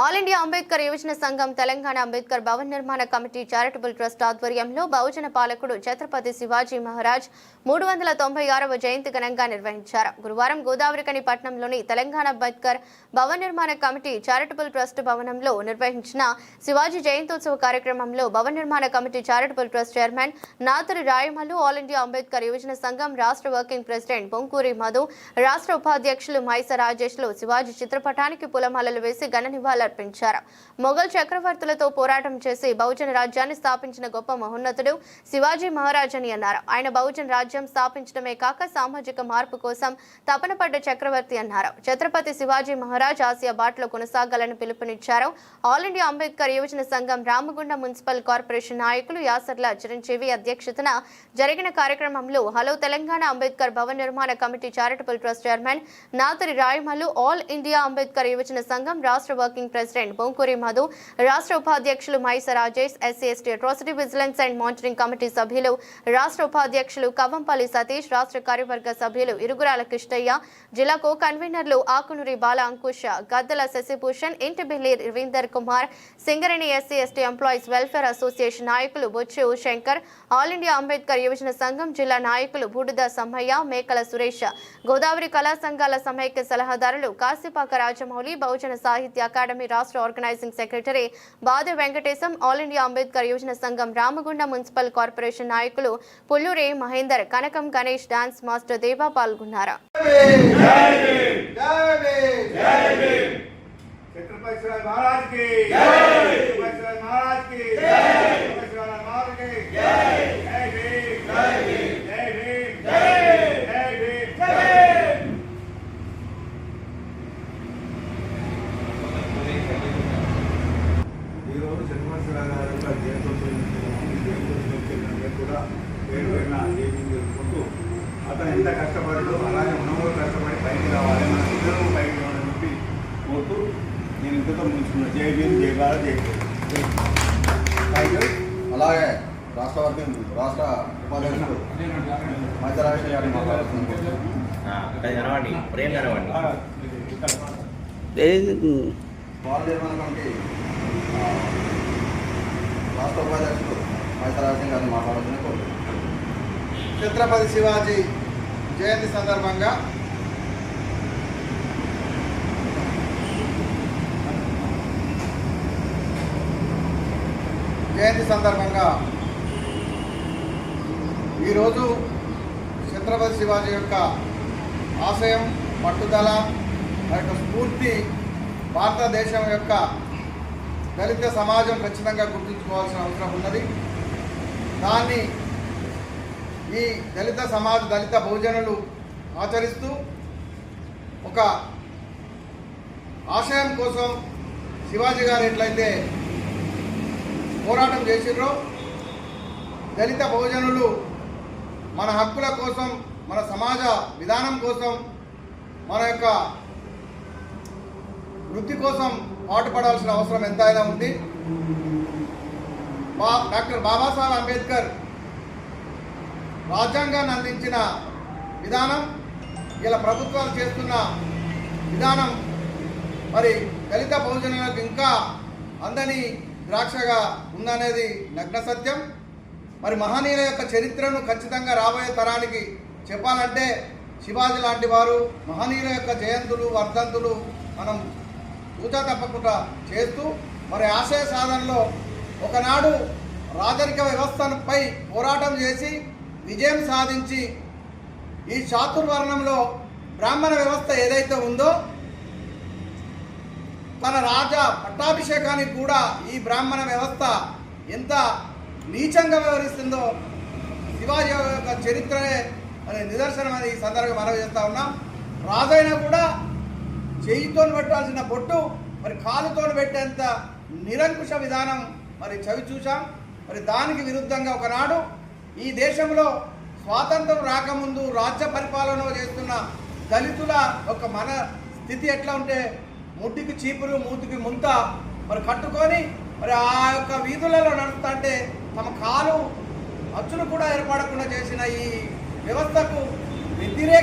All India Ambedkar యువజన సంఘం తెలంగాణ అంబేద్కర్ భవన్ నిర్మాణ కమిటీ చారిటబుల్ ట్రస్ట్ ఆధ్వర్యంలో బహుజన పాలకుడు ఛత్రపతి శివాజీ మహారాజ్ 396వ జయంతి ఘనంగా నిర్వహించారు. గురువారం గోదావరికని పట్టణంలోని తెలంగాణ అంబేద్కర్ భవన్ నిర్మాణ కమిటీ చారిటబుల్ ట్రస్ట్ భవనంలో నిర్వహించిన శివాజీ జయంతోత్సవ కార్యక్రమంలో భవన్ నిర్మాణ committee charitable trust chairman Nathari Rayamallu, all India Ambedkar యువజన సంఘం రాష్ట్ర వర్కింగ్ ప్రెసిడెంట్ బొంకూరి మధు, రాష్ట్ర ఉపాధ్యక్షులు మైస రాజేష్లు శివాజీ చిత్రపటానికి పూలమాలలు వేసి ఘన నివాళులర్పించారు. మొఘల్ చక్రవర్తులతో పోరాటం చేసి బహుజన రాజ్యాన్ని స్థాపించిన గొప్ప మహోన్నతుడు శివాజీ మహారాజ్ అని అన్నారు. ఆయన బహుజన రాజ్యం స్థాపించడమే కాక సామాజిక మార్పు కోసం తపన పడ్డ చక్రవర్తి అన్నారు. ఛత్రపతి శివాజీ మహారాజ్ ఆసియా బాటలో కొనసాగాలని పిలుపునిచ్చారు. ఆల్ ఇండియా అంబేద్కర్ యువజన సంఘం రామగుండ మున్సిపల్ కార్పొరేషన్ నాయకులు యాసర్ల చిరంజీవి అధ్యక్షతన జరిగిన కార్యక్రమంలో హలో తెలంగాణ అంబేద్కర్ భవన్ నిర్మాణ committee charitable trust chairman Nathari Rayamallu, all India Ambedkar యువజన సంఘం రాష్ట్ర వర్కింగ్ ప్రెసిడెంట్ బొంకూరి మధు, రాష్ట్ర ఉపాధ్యక్షులు Maisa Rajesh, ఎస్సీ/ఎస్టీ atrocity vigilance and monitoring committee సభ్యులు రాష్ట్ర ఉపాధ్యక్షులు కవంపల్లి సతీష్, రాష్ట్ర కార్యవర్గ సభ్యులు ఇరుగురాల కృష్ణయ్య, జిల్లా కో కన్వీనర్లు Akunuri Bala Ankusha, Gaddala Shashibhushan, Intibilli Ravinder Kumar, Singareni SC ST employees welfare association నాయకులు బొచ్చు శంకర్, ఆల్ ఇండియా అంబేద్కర్ యువజన సంఘం జిల్లా నాయకులు బూడిద సమ్మయ్య, మేకల సురేష్, గోదావరి కళా సంఘాల సమైక్య సలహాదారులు కాశీపాక రాజమౌళి, బహుజన సాహిత్య అకాడమీ రాష్ట్ర ఆర్గనైజింగ్ సెక్రటరీ బాది వెంకటేశం, ఆల్ ఇండియా అంబేద్కర్ యువజన సంఘం రామగుండ మున్సిపల్ కార్పొరేషన్ నాయకులు పుల్లూరి మహేందర్, కనకం గణేష్, డాన్స్ మాస్టర్ దేవా పాల్గొన్నారు. అతను ఎంత కష్టపడదు, అలాగే మనం కూడా కష్టపడి పైకి రావాలి, మన ఇద్దరు పైకి రావాలని చెప్పి కోరుతూ నేను ఇంతతో ముంచుకున్నాను. జై భీమ్, జై భారత్, జై అలాగే రాష్ట్ర వర్కింగ్ రాష్ట్ర ఉపాధ్యక్షుడు మైసరాజేష్ గారిని మాట్లాడుతున్నాను. బాల నిర్మాణ కమిటీ రాష్ట్ర ఉపాధ్యక్షుడు మైసరాజేష్ గారిని మాట్లాడుతున్నాను. ఛత్రపతి శివాజీ జయంతి సందర్భంగా ఈరోజు ఛత్రపతి శివాజీ యొక్క ఆశయం, పట్టుదల, ఆ యొక్క స్ఫూర్తి భారతదేశం యొక్క దళిత సమాజం ఖచ్చితంగా గుర్తుంచుకోవాల్సిన అవసరం ఉన్నది. దాన్ని ఈ దళిత బహుజనులు ఆచరిస్తూ ఒక ఆశయం కోసం శివాజీ గారు ఎట్లయితే పోరాటం చేసిర్రో, దళిత బహుజనులు మన హక్కుల కోసం, మన సమాజ విధానం కోసం, మన యొక్క వృత్తి కోసం పాటుపడాల్సిన అవసరం ఎంతైనా ఉంది. డాక్టర్ బాబాసాహెబ్ అంబేద్కర్ రాజ్యాంగాన్ని అందించిన విధానం, ఇలా ప్రభుత్వాలు చేస్తున్న విధానం మరి దళిత బహుజనులకు ఇంకా అందని ద్రాక్షగా ఉందనేది నగ్న సత్యం. మరి మహనీయుల యొక్క చరిత్రను ఖచ్చితంగా రాబోయే తరానికి చెప్పాలంటే శివాజీ లాంటి వారు మహనీయుల యొక్క జయంతులు, వర్ధంతులు మనం తూచా తప్పకుండా చేస్తూ మరి ఆశయ సాధనలో ఒకనాడు రాజరిక వ్యవస్థపై పోరాటం చేసి విజయం సాధించి ఈ చాతుర్వర్ణంలో బ్రాహ్మణ వ్యవస్థ ఏదైతే ఉందో తన రాజా పట్టాభిషేకానికి కూడా ఈ బ్రాహ్మణ వ్యవస్థ ఎంత నీచంగా వ్యవహరిస్తుందో శివాజీ యొక్క చరిత్రనే అనే నిదర్శనం అని ఈ సందర్భంగా మనవి చేస్తూ ఉన్నాం. రాజైనా కూడా చేయితో పెట్టాల్సిన బొట్టు మరి కాలుతో పెట్టేంత నిరంకుశ విధానం మరి చవి చూసాం. మరి దానికి విరుద్ధంగా ఒకనాడు ఈ దేశంలో స్వాతంత్రం రాకముందు రాజ్య పరిపాలన చేస్తున్న దళితుల ఒక మన స్థితి ఎట్లా ఉంటే ముట్టికి చీపురు, మూతికి ముంత మరి కట్టుకొని మరి ఆ యొక్క వీధులలో నడుస్తుంటే తమ కాలు అచ్చులు కూడా ఏర్పడకుండా చేసిన ఈ వ్యవస్థకు వ్యతిరేక